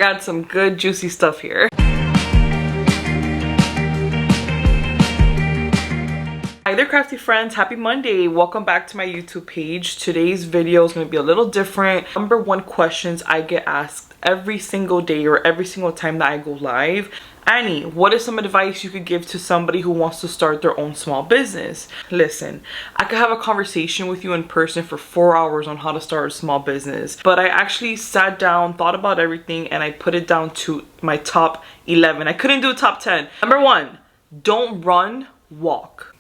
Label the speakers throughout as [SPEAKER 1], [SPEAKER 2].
[SPEAKER 1] Got some good juicy stuff here. Hi there, crafty friends. Happy Monday. Welcome back to my YouTube page. Today's video is going to be a little different. Number one questions I get asked every single day or every single time that I go live. Annie, what is some advice you could give to somebody who wants to start their own small business? Listen, I could have a conversation with you in person for 4 hours on how to start a small business, but I actually sat down, thought about everything, and I put it down to my top 11. I couldn't do top 10. Number one, don't run, walk.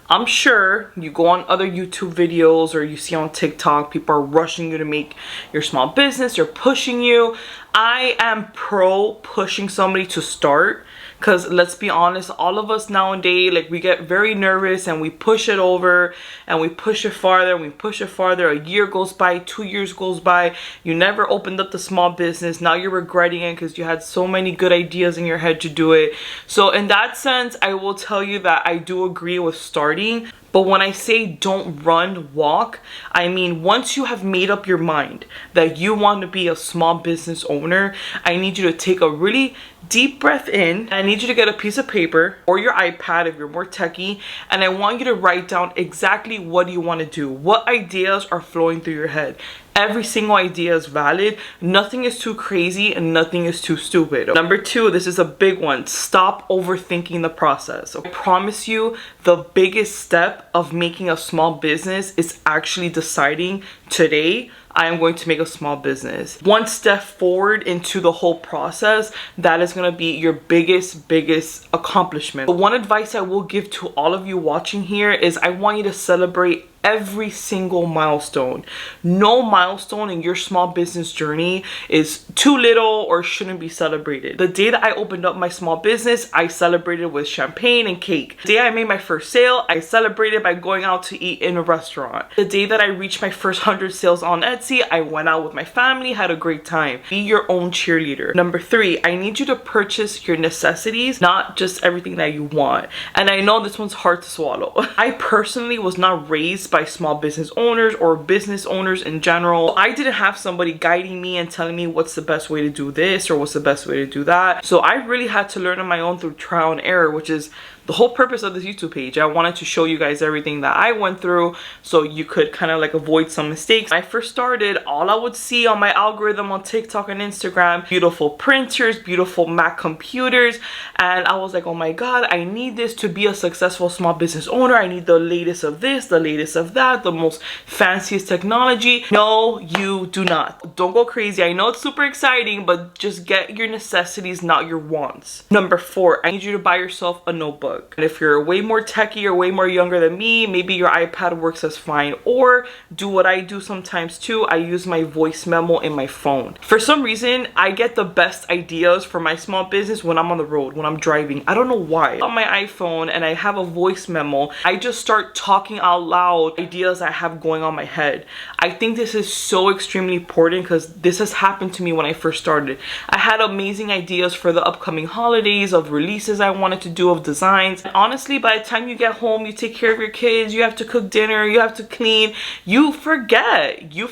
[SPEAKER 1] I'm sure you go on other YouTube videos or you see on TikTok, people are rushing you to make your small business or pushing you. I am pro pushing somebody to start, because let's be honest, all of us nowadays, like, we get very nervous and we push it over and we push it farther and we push it farther. A year goes by, 2 years goes by, you never opened up the small business. Now you're regretting it because you had so many good ideas in your head to do it. So in that sense, I will tell you that I do agree with starting. But when I say don't run, walk, I mean once you have made up your mind that you want to be a small business owner, I need you to take a really deep breath in. I need you to get a piece of paper or your iPad if you're more techie, and I want you to write down exactly what you want to do. What ideas are flowing through your head? Every single idea is valid. Nothing is too crazy and nothing is too stupid. Number two, this is a big one. Stop overthinking the process. I promise you, the biggest step of making a small business is actually deciding today I am going to make a small business. One step forward into the whole process, that is going to be your biggest accomplishment. But one advice I will give to all of you watching here is I want you to celebrate every single milestone. No milestone in your small business journey is too little or shouldn't be celebrated. The day that I opened up my small business, I celebrated with champagne and cake. The day I made my first sale, I celebrated by going out to eat in a restaurant. The day that I reached my first 100 sales on Etsy, I went out with my family, had a great time. Be your own cheerleader. Number three, I need you to purchase your necessities, not just everything that you want. And I know this one's hard to swallow. I personally was not raised by small business owners or business owners in general. I didn't have somebody guiding me and telling me what's the best way to do this or what's the best way to do that. So I really had to learn on my own through trial and error, which is the whole purpose of this YouTube page. I wanted to show you guys everything that I went through so you could kind of like avoid some mistakes. When I first started, all I would see on my algorithm on TikTok and Instagram, beautiful printers, beautiful Mac computers, and I was like, oh my god, I need this to be a successful small business owner. I need the latest of this, the latest of that, the most fanciest technology. No, you do not. Don't go crazy. I know it's super exciting, but just get your necessities, not your wants. Number four, I need you to buy yourself a notebook. And if you're way more techie or way more younger than me, maybe your iPad works as fine. Or do what I do sometimes too. I use my voice memo in my phone. For some reason, I get the best ideas for my small business when I'm on the road, when I'm driving. I don't know why. On my iPhone and I have a voice memo, I just start talking out loud ideas I have going on my head. I think this is so extremely important because this has happened to me when I first started. I had amazing ideas for the upcoming holidays, of releases I wanted to do, of designs. Honestly, by the time you get home, you take care of your kids, you have to cook dinner, you have to clean, you forget, you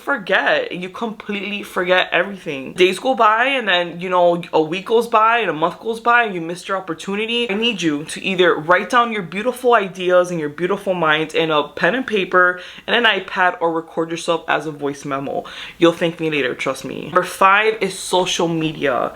[SPEAKER 1] completely forget everything. Days go by and then, you know, a week goes by and a month goes by and you missed your opportunity. I need you to either write down your beautiful ideas and your beautiful minds in a pen and paper and an iPad, or record yourself as a voice memo. You'll thank me later, trust me. Number five is social media.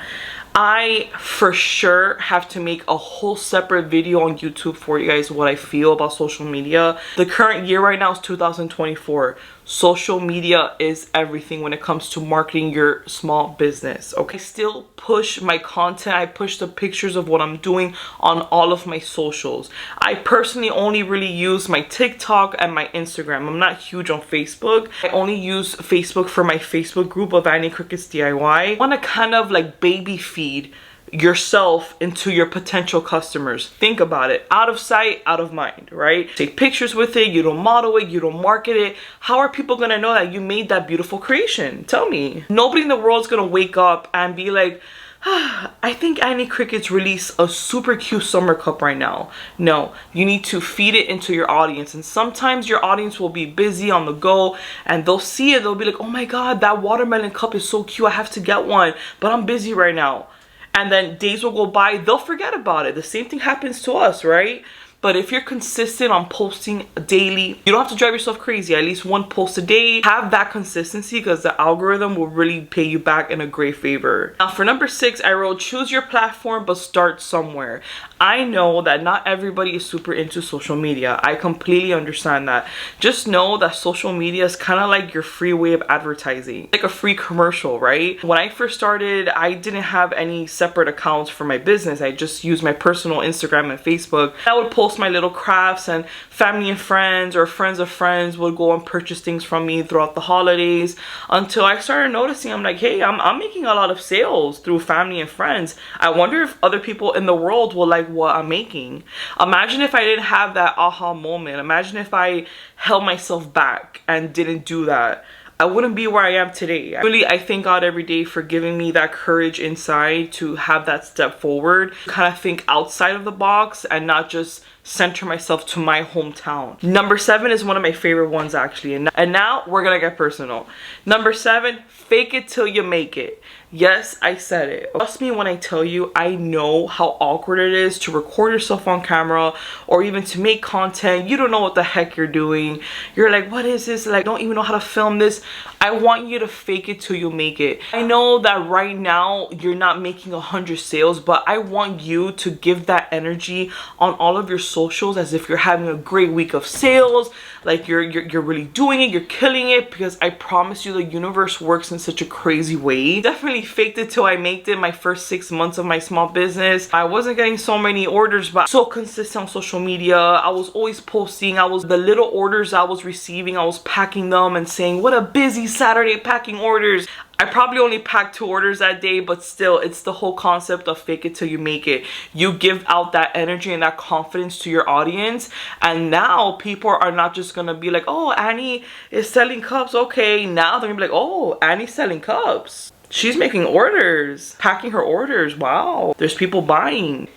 [SPEAKER 1] I for sure have to make a whole separate video on YouTube for you guys what I feel about social media. The current year right now is 2024. Social media is everything when it comes to marketing your small business. Okay, I still push my content. I push the pictures of what I'm doing on all of my socials. I personally only really use my TikTok and my Instagram. I'm not huge on Facebook. I only use Facebook for my Facebook group of Annie Crickets DIY. I want to kind of like baby feed yourself into your potential customers. Think about it. Out of sight, out of mind, right? Take pictures with it, you don't model it, you don't market it. How are people gonna know that you made that beautiful creation? Tell me. Nobody in the world's gonna wake up and be like, I think Annie Crickets released a super cute summer cup right now. No, you need to feed it into your audience. And sometimes your audience will be busy on the go and they'll see it. They'll be like, oh my God, that watermelon cup is so cute. I have to get one, but I'm busy right now. And then days will go by, they'll forget about it. The same thing happens to us, right? But if you're consistent on posting daily, you don't have to drive yourself crazy. At least one post a day. Have that consistency because the algorithm will really pay you back in a great favor. Now for number 6, I wrote choose your platform but start somewhere. I know that not everybody is super into social media. I completely understand that. Just know that social media is kind of like your free way of advertising. Like a free commercial, right? When I first started, I didn't have any separate accounts for my business. I just used my personal Instagram and Facebook. I would post my little crafts and family and friends or friends of friends would go and purchase things from me throughout the holidays until I started noticing, I'm like, hey, I'm making a lot of sales through family and friends. I wonder if other people in the world will like what I'm making. Imagine if I didn't have that aha moment. Imagine if I held myself back and didn't do that. I wouldn't be where I am today. Really, I thank God every day for giving me that courage inside to have that step forward, kind of think outside of the box and not just center myself to my hometown. Number 7 is one of my favorite ones actually. And now we're gonna get personal. Number 7, fake it till you make it. Yes, I said it. Trust me when I tell you, I know how awkward it is to record yourself on camera or even to make content. You don't know what the heck you're doing. You're like, what is this? Like, I don't even know how to film this. I want you to fake it till you make it. I know that right now you're not making 100 sales, but I want you to give that energy on all of your socials as if you're having a great week of sales. Like you're really doing it, you're killing it, because I promise you the universe works in such a crazy way. Definitely faked it till I made it my first 6 months of my small business. I wasn't getting so many orders, but so consistent on social media. I was always posting. The little orders I was receiving, I was packing them and saying, what a busy Saturday packing orders. I probably only packed 2 orders that day, but still, it's the whole concept of fake it till you make it. You give out that energy and that confidence to your audience, and now people are not just gonna be like, oh, Annie is selling cups. Okay, now they're gonna be like, oh, Annie's selling cups. She's making orders, packing her orders. Wow, there's people buying.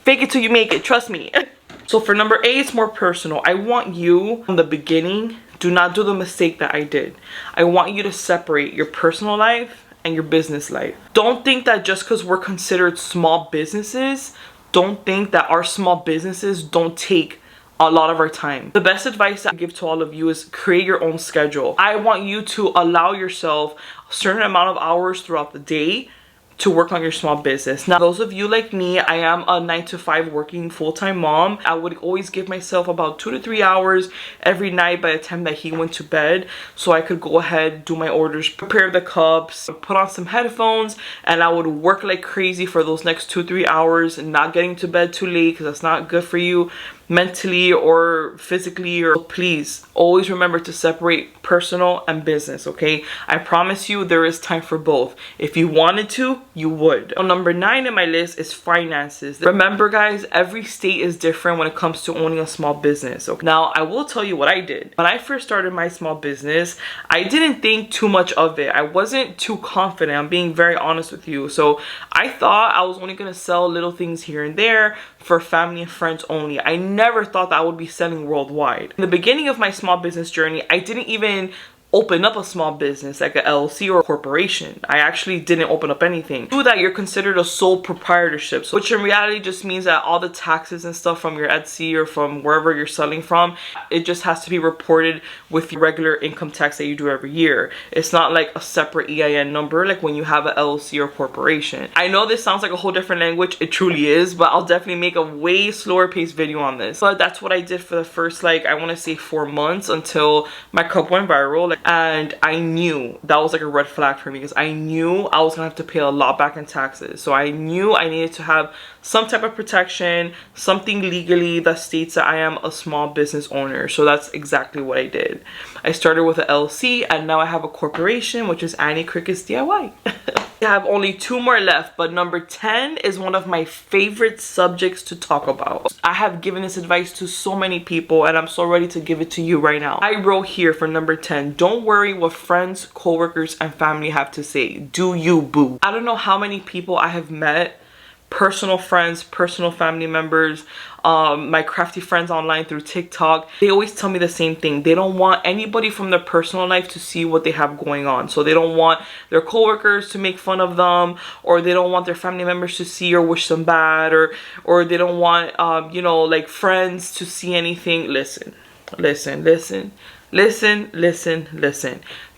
[SPEAKER 1] Fake it till you make it, trust me. So for number 8, it's more personal. I want you from the beginning, do not do the mistake that I did. I want you to separate your personal life and your business life. Don't think that just because we're considered small businesses, don't think that our small businesses don't take a lot of our time. The best advice I give to all of you is create your own schedule. I want you to allow yourself a certain amount of hours throughout the day to work on your small business. Now, those of you like me, I am a 9-to-5 working full-time mom. I would always give myself about 2 to 3 hours every night by the time that he went to bed, so I could go ahead, do my orders, prepare the cups, put on some headphones, and I would work like crazy for those next 2-3 hours, and not getting to bed too late because that's not good for you mentally or physically. Or please always remember to separate personal and business, okay? I promise you there is time for both. If you wanted to, you would. So number 9 in my list is finances. Remember guys, every state is different when it comes to owning a small business. Okay? Now I will tell you what I did. When I first started my small business, I didn't think too much of it. I wasn't too confident. I'm being very honest with you. So I thought I was only gonna sell little things here and there for family and friends only. I never thought that I would be selling worldwide. In the beginning of my small business journey, I didn't even open up a small business like a LLC or a corporation. I actually didn't open up anything. Do that, you're considered a sole proprietorship, which in reality just means that all the taxes and stuff from your Etsy or from wherever you're selling from, it just has to be reported with your regular income tax that you do every year. It's not like a separate EIN number like when you have an LLC or corporation. I know this sounds like a whole different language, it truly is, but I'll definitely make a way slower paced video on this. But that's what I did for the first, like, I want to say 4 months until my cup went viral. Like, and I knew that was like a red flag for me, because I knew I was gonna have to pay a lot back in taxes. So I knew I needed to have some type of protection, something legally that states that I am a small business owner. So that's exactly what I did. I started with an LLC, and now I have a corporation, which is Annie Cricket's DIY. I have only 2 more left, but number 10 is one of my favorite subjects to talk about. I have given this advice to so many people, and I'm so ready to give it to you right now. I wrote here for number 10, don't worry what friends, coworkers, and family have to say. Do you, boo. I don't know how many people I have met, personal friends, personal family members, my crafty friends online through TikTok. They always tell me the same thing. They don't want anybody from their personal life to see what they have going on. So they don't want their coworkers to make fun of them, or they don't want their family members to see or wish them bad, or they don't want you know, like, friends to see anything. Listen.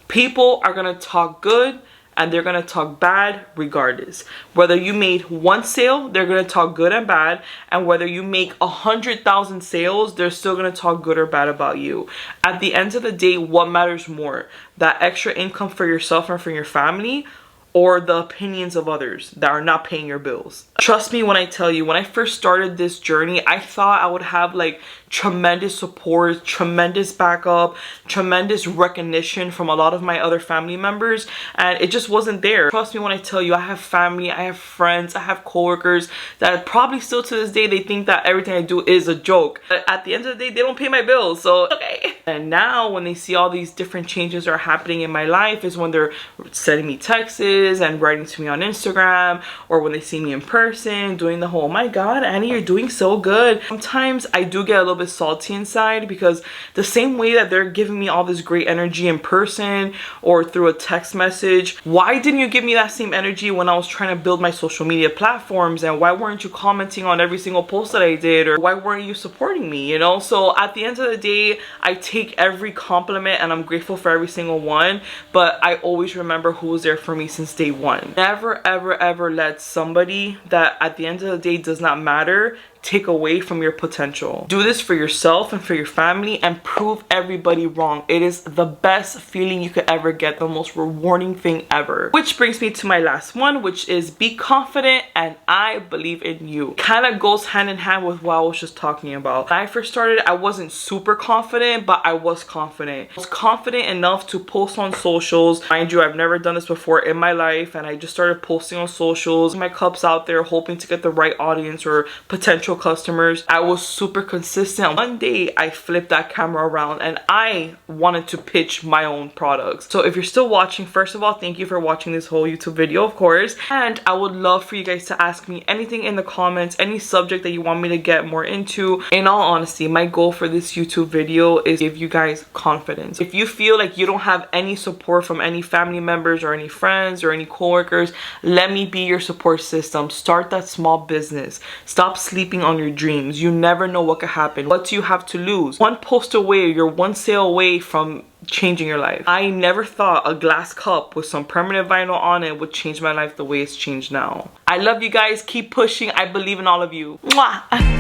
[SPEAKER 1] People are gonna talk good and they're gonna talk bad regardless. Whether you made 1 sale, they're gonna talk good and bad, and whether you make 100,000 sales, they're still gonna talk good or bad about you. At the end of the day, what matters more? That extra income for yourself and for your family, or the opinions of others that are not paying your bills? Trust me when I tell you, when I first started this journey, I thought I would have like tremendous support, tremendous backup, tremendous recognition from a lot of my other family members, and it just wasn't there. Trust me when I tell you, I have family, I have friends, I have coworkers that probably still to this day, they think that everything I do is a joke. But at the end of the day, they don't pay my bills, so okay. And now when they see all these different changes are happening in my life is when they're sending me texts and writing to me on Instagram, or when they see me in person doing the whole, oh my god, Annie, you're doing so good. Sometimes I do get a little bit salty inside, because the same way that they're giving me all this great energy in person or through a text message, why didn't you give me that same energy when I was trying to build my social media platforms? And why weren't you commenting on every single post that I did? Or why weren't you supporting me, you know? So at the end of the day, I take every compliment and I'm grateful for every single one, but I always remember who was there for me since day one. Never ever let somebody that at the end of the day does not matter take away from your potential. Do this for yourself and for your family, and prove everybody wrong. It is the best feeling you could ever get, the most rewarding thing ever. Which brings me to my last one, which is be confident and I believe in you. Kind of goes hand in hand with what I was just talking about. When I first started, I wasn't super confident, but I was confident. I was confident enough to post on socials. Mind you, I've never done this before in my life, and I just started posting on socials, my cups out there, hoping to get the right audience or potential customers. I was super consistent. One day I flipped that camera around and I wanted to pitch my own products. So if you're still watching, first of all, thank you for watching this whole YouTube video, of course, and I would love for you guys to ask me anything in the comments, any subject that you want me to get more into. In all honesty, my goal for this YouTube video is give you guys confidence. If you feel like you don't have any support from any family members or any friends or any coworkers, let me be your support system. Start that small business. Stop sleeping on your dreams. You never know what could happen. What do you have to lose? One post away, you're 1 sale away from changing your life. I never thought a glass cup with some permanent vinyl on it would change my life the way it's changed now. I love you guys. Keep pushing. I believe in all of you. Mwah!